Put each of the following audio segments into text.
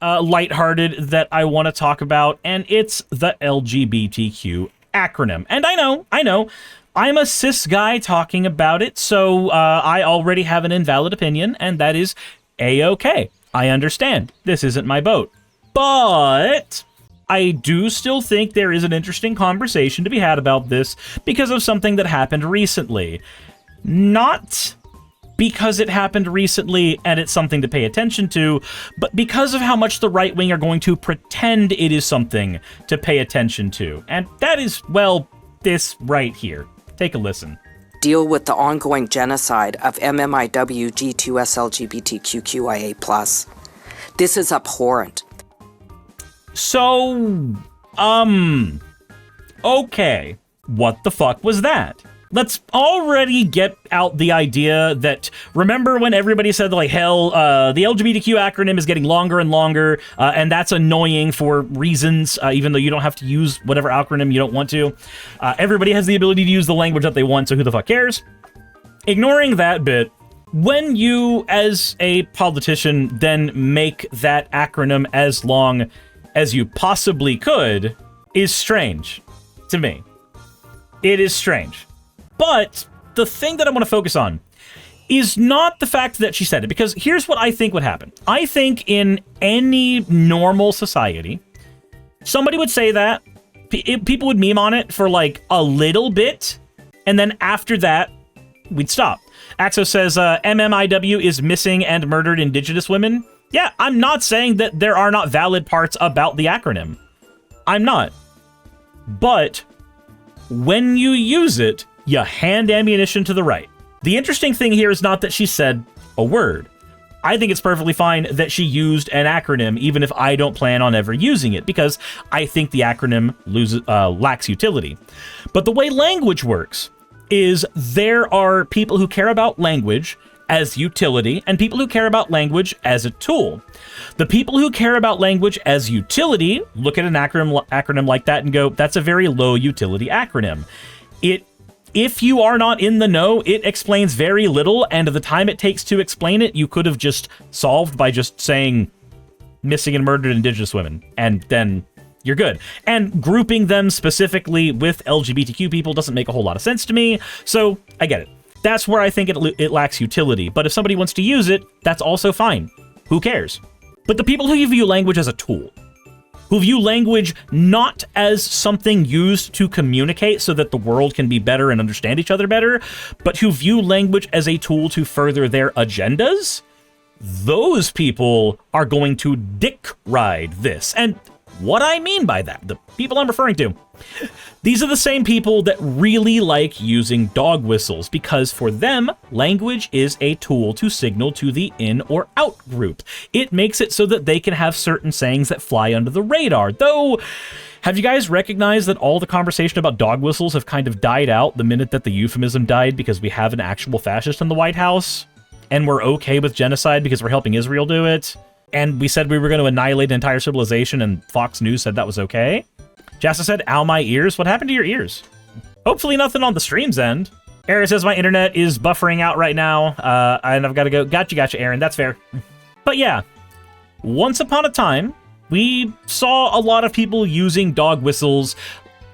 lighthearted that I want to talk about, and it's the LGBTQ acronym. And I know, I'm a cis guy talking about it, so I already have an invalid opinion, and that is A-okay. I understand. This isn't my boat. But I do still think there is an interesting conversation to be had about this because of something that happened recently. Not because it happened recently and it's something to pay attention to, but because of how much the right wing are going to pretend it is something to pay attention to. And that is, well, this right here. Take a listen. Deal with the ongoing genocide of MMIW G2S LGBTQIA+. This is abhorrent. So, okay. What the fuck was that? Let's already get out the idea that, remember when everybody said, like, hell, the LGBTQ acronym is getting longer and longer, and that's annoying for reasons, even though you don't have to use whatever acronym you don't want to. Everybody has the ability to use the language that they want, so who the fuck cares? Ignoring that bit, when you, as a politician, then make that acronym as long as you possibly could, is strange to me. It is strange. But the thing that I want to focus on is not the fact that she said it, because here's what I think would happen. I think in any normal society, somebody would say that, people would meme on it for like a little bit, and then after that, we'd stop. Axo says, MMIW is missing and murdered Indigenous women. Yeah, I'm not saying that there are not valid parts about the acronym. I'm not. But when you use it, you hand ammunition to the right. The interesting thing here is not that she said a word. I think it's perfectly fine that she used an acronym, even if I don't plan on ever using it, because I think the acronym lacks utility. But the way language works is there are people who care about language as utility and people who care about language as a tool. The people who care about language as utility look at an acronym like that and go, that's a very low utility acronym. If you are not in the know, it explains very little, and the time it takes to explain it, you could have just solved by just saying missing and murdered Indigenous women, and then you're good. And grouping them specifically with LGBTQ people doesn't make a whole lot of sense to me, so I get it. That's where I think it lacks utility, but if somebody wants to use it, that's also fine. Who cares? But the people who view language as a tool, who view language not as something used to communicate so that the world can be better and understand each other better, but who view language as a tool to further their agendas, those people are going to dick ride this. And what I mean by that, the people I'm referring to, these are the same people that really like using dog whistles, because for them, language is a tool to signal to the in or out group. It makes it so that they can have certain sayings that fly under the radar. Though, have you guys recognized that all the conversation about dog whistles have kind of died out the minute that the euphemism died because we have an actual fascist in the White House? And we're okay with genocide because we're helping Israel do it? And we said we were going to annihilate an entire civilization, and Fox News said that was okay? Jassa said, ow, my ears. What happened to your ears? Hopefully nothing on the stream's end. Aaron says, my internet is buffering out right now, and I've got to go. Gotcha, Aaron. That's fair. But yeah, once upon a time, we saw a lot of people using dog whistles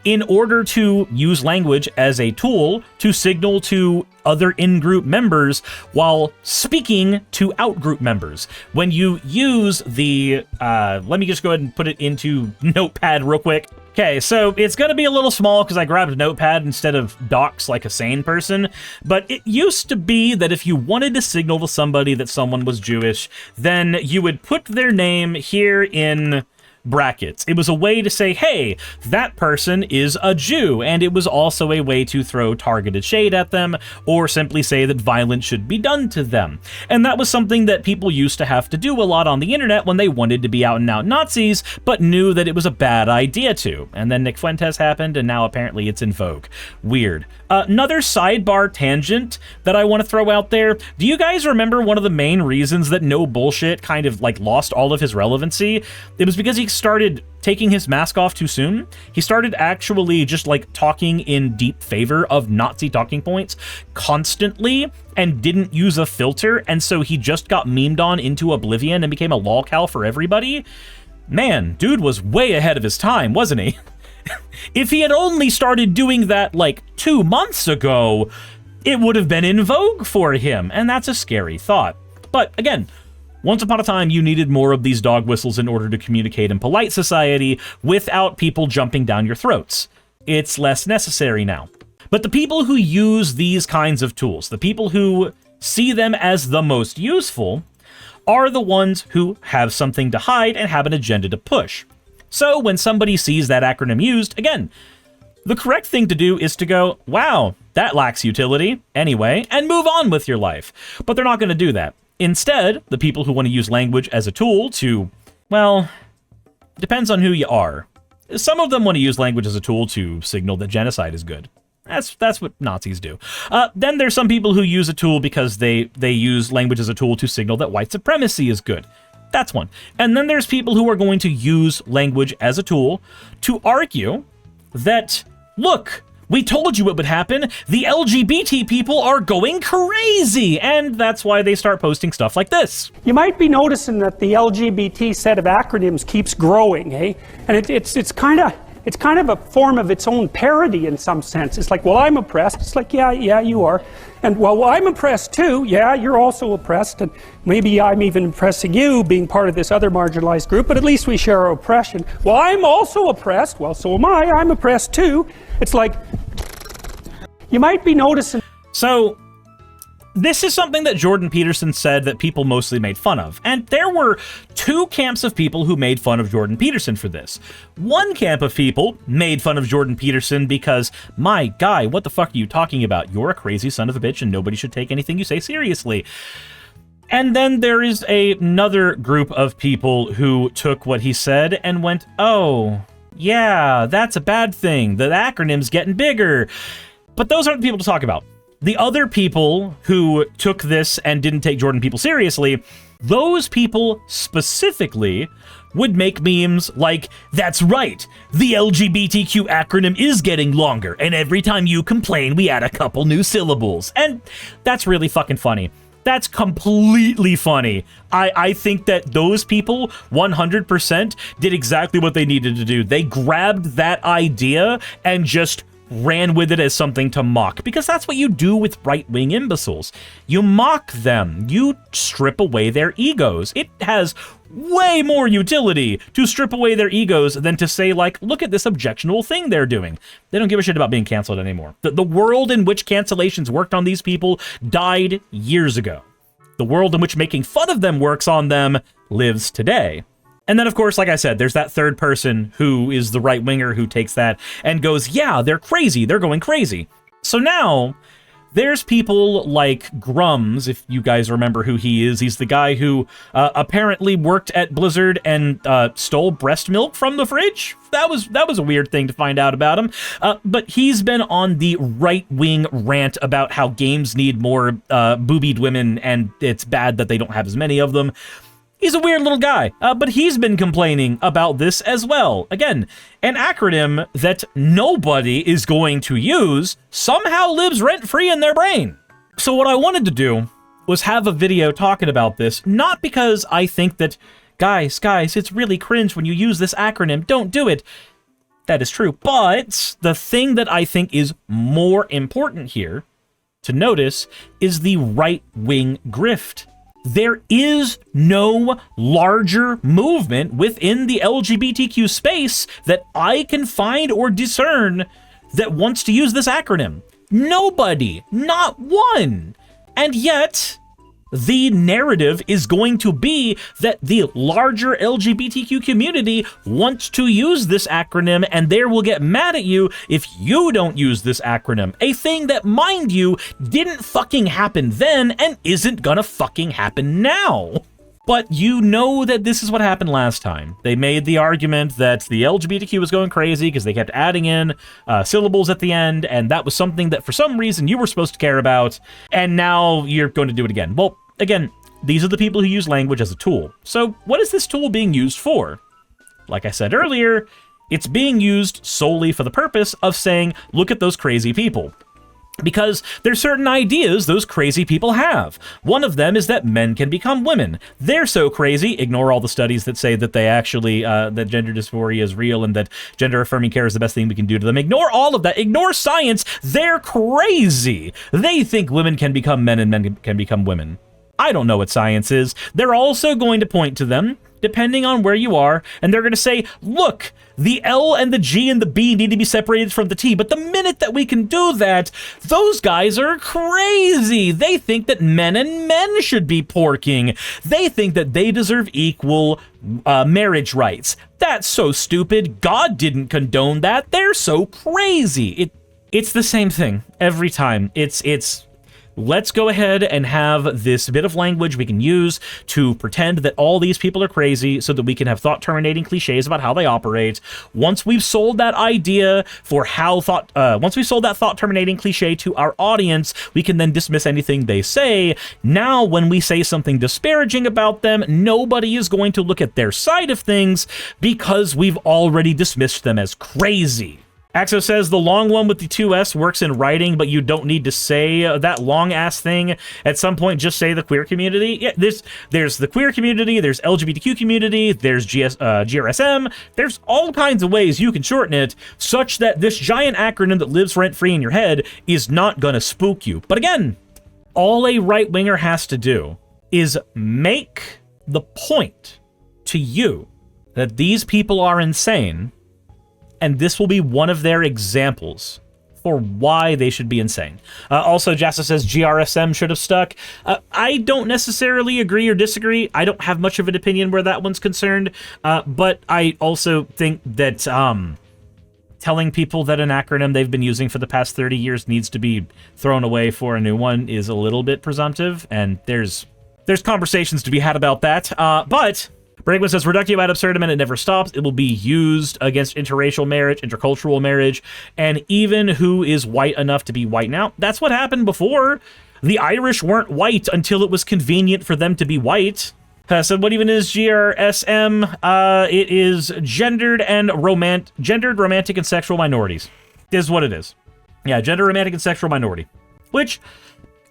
in order to use language as a tool to signal to other in-group members while speaking to out-group members. When you use the, let me just go ahead and put it into Notepad real quick. Okay, so it's going to be a little small because I grabbed a notepad instead of docs like a sane person, but it used to be that if you wanted to signal to somebody that someone was Jewish, then you would put their name here in brackets. It was a way to say, hey, that person is a Jew, and it was also a way to throw targeted shade at them, or simply say that violence should be done to them. And that was something that people used to have to do a lot on the internet when they wanted to be out and out Nazis, but knew that it was a bad idea to. And then Nick Fuentes happened, and now apparently it's in vogue. Weird. Another sidebar tangent that I want to throw out there. Do you guys remember one of the main reasons that No Bullshit kind of like lost all of his relevancy? It was because he started taking his mask off too soon. He started actually just like talking in deep favor of Nazi talking points constantly and didn't use a filter, and so he just got memed on into oblivion and became a lolcow for everybody. Man, dude was way ahead of his time, wasn't he? If he had only started doing that like 2 months ago, it would have been in vogue for him, and that's a scary thought. But again, once upon a time, you needed more of these dog whistles in order to communicate in polite society without people jumping down your throats. It's less necessary now. But the people who use these kinds of tools, the people who see them as the most useful, are the ones who have something to hide and have an agenda to push. So when somebody sees that acronym used, again, the correct thing to do is to go, wow, that lacks utility anyway, and move on with your life. But they're not going to do that. Instead, the people who want to use language as a tool to, well, depends on who you are. Some of them want to use language as a tool to signal that genocide is good. That's what Nazis do. Then there's some people who use a tool because they use language as a tool to signal that white supremacy is good. That's one. And then there's people who are going to use language as a tool to argue that, look, we told you it would happen. The LGBT people are going crazy. And that's why they start posting stuff like this. You might be noticing that the LGBT set of acronyms keeps growing, eh? And it's kind of a form of its own parody in some sense. It's like, well, I'm oppressed. It's like, yeah, you are. And well, I'm oppressed too. Yeah, you're also oppressed. And maybe I'm even oppressing you being part of this other marginalized group, but at least we share our oppression. Well, I'm also oppressed. Well, so am I. I'm oppressed too. It's like, you might be noticing. So, this is something that Jordan Peterson said that people mostly made fun of. And there were two camps of people who made fun of Jordan Peterson for this. One camp of people made fun of Jordan Peterson because, my guy, what the fuck are you talking about? You're a crazy son of a bitch and nobody should take anything you say seriously. And then there is another group of people who took what he said and went, oh, yeah, that's a bad thing. The acronym's getting bigger. But those aren't the people to talk about. The other people who took this and didn't take Jordan people seriously, those people specifically would make memes like, that's right, the LGBTQ acronym is getting longer, and every time you complain, we add a couple new syllables. And that's really fucking funny. That's completely funny. I think that those people 100% did exactly what they needed to do. They grabbed that idea and just ran with it as something to mock, because that's what you do with right-wing imbeciles. You mock them. You strip away their egos. It has way more utility to strip away their egos than to say, like, look at this objectionable thing they're doing. They don't give a shit about being canceled anymore. The world in which cancellations worked on these people died years ago. The world in which making fun of them works on them lives today. And then, of course, like I said, there's that third person who is the right-winger who takes that and goes, yeah, they're crazy. They're going crazy. So now there's people like Grums, if you guys remember who he is. He's the guy who apparently worked at Blizzard and stole breast milk from the fridge. That was a weird thing to find out about him. But he's been on the right-wing rant about how games need more boobied women and it's bad that they don't have as many of them. He's a weird little guy, but he's been complaining about this as well. Again, an acronym that nobody is going to use somehow lives rent-free in their brain. So what I wanted to do was have a video talking about this, not because I think that, guys, it's really cringe when you use this acronym, don't do it. That is true, but the thing that I think is more important here to notice is the right-wing grift. There is no larger movement within the LGBTQ space that I can find or discern that wants to use this acronym. Nobody, not one. And yet, the narrative is going to be that the larger LGBTQ community wants to use this acronym and they will get mad at you if you don't use this acronym. A thing that, mind you, didn't fucking happen then and isn't gonna fucking happen now. But you know that this is what happened last time. They made the argument that the LGBTQ was going crazy because they kept adding in syllables at the end, and that was something that for some reason you were supposed to care about, and now you're going to do it again. Well, again, these are the people who use language as a tool. So what is this tool being used for? like I said earlier, it's being used solely for the purpose of saying, look at those crazy people. Because there's certain ideas those crazy people have. One of them is that men can become women. They're so crazy, ignore all the studies that say that they actually, that gender dysphoria is real and that gender affirming care is the best thing we can do to them. Ignore all of that. Ignore science. They're crazy. They think women can become men and men can become women. I don't know what science is. They're also going to point to them, depending on where you are, and they're going to say, look, the L and the G and the B need to be separated from the T, but the minute that we can do that, those guys are crazy. They think that men and men should be porking. They think that they deserve equal marriage rights. That's so stupid. God didn't condone that. They're so crazy. It's the same thing every time. Let's go ahead and have this bit of language we can use to pretend that all these people are crazy so that we can have thought-terminating cliches about how they operate. Once we've sold that idea for how once we've sold that thought-terminating cliche to our audience, we can then dismiss anything they say. Now, when we say something disparaging about them, nobody is going to look at their side of things because we've already dismissed them as crazy. Axo says the long one with the 2S works in writing, but you don't need to say that long-ass thing. At some point, just say the queer community. Yeah, there's the queer community, there's LGBTQ community, there's GRSM. There's all kinds of ways you can shorten it, such that this giant acronym that lives rent-free in your head is not gonna spook you. But again, all a right-winger has to do is make the point to you that these people are insane, and this will be one of their examples for why they should be insane. Also, Jassa says GRSM should have stuck. I don't necessarily agree or disagree. I don't have much of an opinion where that one's concerned, but I also think that telling people that an acronym they've been using for the past 30 years needs to be thrown away for a new one is a little bit presumptive, and there's conversations to be had about that, but Bregman says, reductio ad absurdum, and it never stops. It will be used against interracial marriage, intercultural marriage, and even who is white enough to be white now. That's what happened before. The Irish weren't white until it was convenient for them to be white. So what even is GRSM? It is gendered, romantic, and sexual minorities. Is what it is. Yeah, gender, romantic, and sexual minority. Which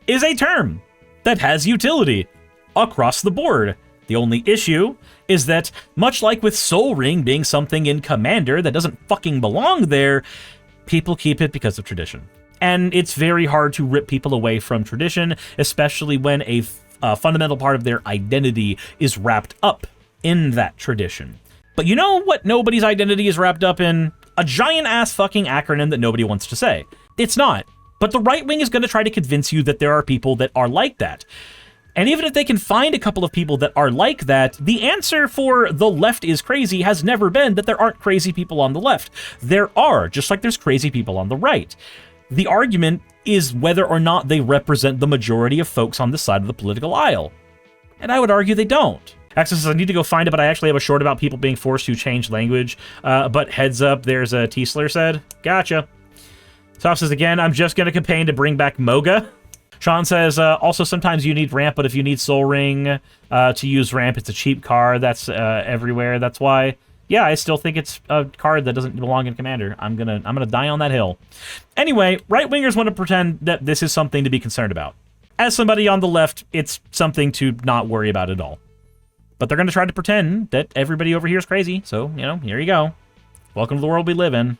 is a term that has utility across the board. The only issue is that, much like with Soul Ring being something in Commander that doesn't fucking belong there, people keep it because of tradition. And it's very hard to rip people away from tradition, especially when a fundamental part of their identity is wrapped up in that tradition. But you know what nobody's identity is wrapped up in? A giant-ass fucking acronym that nobody wants to say. It's not. But the right wing is going to try to convince you that there are people that are like that. And even if they can find a couple of people that are like that, the answer for the left is crazy has never been that there aren't crazy people on the left. There are, just like there's crazy people on the right. The argument is whether or not they represent the majority of folks on this side of the political aisle. And I would argue they don't. Axel says, I need to go find it, but I actually have a short about people being forced to change language. But heads up, there's a T-Slur said. Gotcha. Top says, again, I'm just going to campaign to bring back Moga. Sean says, also sometimes you need ramp, but if you need Soul Ring to use ramp, it's a cheap card that's everywhere. That's why, yeah, I still think it's a card that doesn't belong in Commander. I'm gonna die on that hill. Anyway, right-wingers want to pretend that this is something to be concerned about. As somebody on the left, it's something to not worry about at all. But they're going to try to pretend that everybody over here is crazy, so, you know, here you go. Welcome to the world we live in.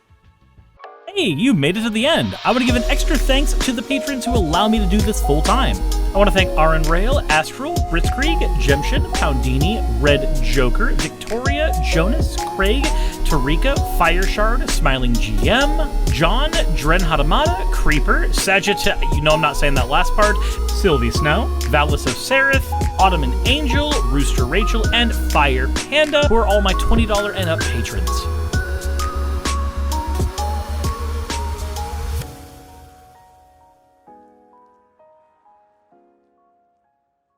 Hey, you made it to the end. I want to give an extra thanks to the patrons who allow me to do this full time. I want to thank Aaron Rail, Astral, Britzkrieg, Jemshin, Poundini, Red Joker, Victoria, Jonas, Craig, Tarika, Fireshard, Smiling GM, John, Dren Hadamada, Creeper, Sagitta, you know I'm not saying that last part, Sylvie Snow, Valis of Seraph, Ottoman Angel, Rooster Rachel, and Fire Panda, who are all my $20 and up patrons.